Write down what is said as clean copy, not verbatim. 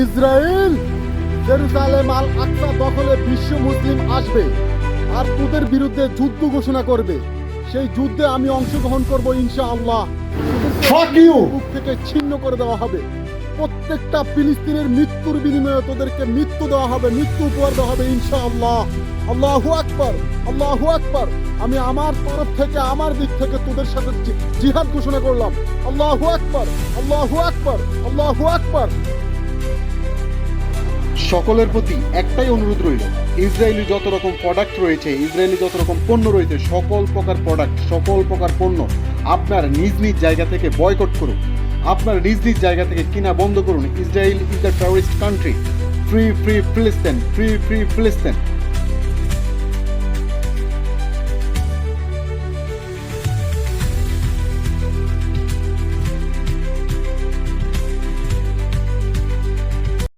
Israel Jerusalem আল আকসা দখলে বিশ্ব মুসলিম আসবে আর তোদের বিরুদ্ধে যুদ্ধ ঘোষণা করবে। সেই যুদ্ধে আমি অংশগ্রহণ করব ইনশাআল্লাহ। Fuck you! বুক থেকে ছিন্ন করে দেওয়া হবে। প্রত্যেকটা ফিলিস্তিনের মৃত্যুর বিনিময়ে তোদেরকে মৃত্যু দেওয়া হবে, মৃত্যু উপহার দেওয়া হবে ইনশাআল্লাহ। আল্লাহু আকবার, আল্লাহু আকবার। আমি আমার তরফ থেকে, আমার দিক থেকে তোদের সাথে জিহাদ ঘোষণা করলাম। আল্লাহু আকবার, আল্লাহু আকবার, আল্লাহু আকবার। সকলের প্রতি একটাই অনুরোধ রইল, ইসরায়েলি যত রকম প্রোডাক্ট রয়েছে, ইসরায়েলি যত রকম পণ্য রয়েছে, সকল প্রকার প্রোডাক্ট, সকল প্রকার পণ্য আপনার নিজ নিজ জায়গা থেকে বয়কট করুন। আপনার নিজ নিজ জায়গা থেকে কিনা বন্ধ করুন। Israel is the terrorist country. Free free ফিলিস্তিন, ফ্রি ফ্রি ফিলিস্তিন।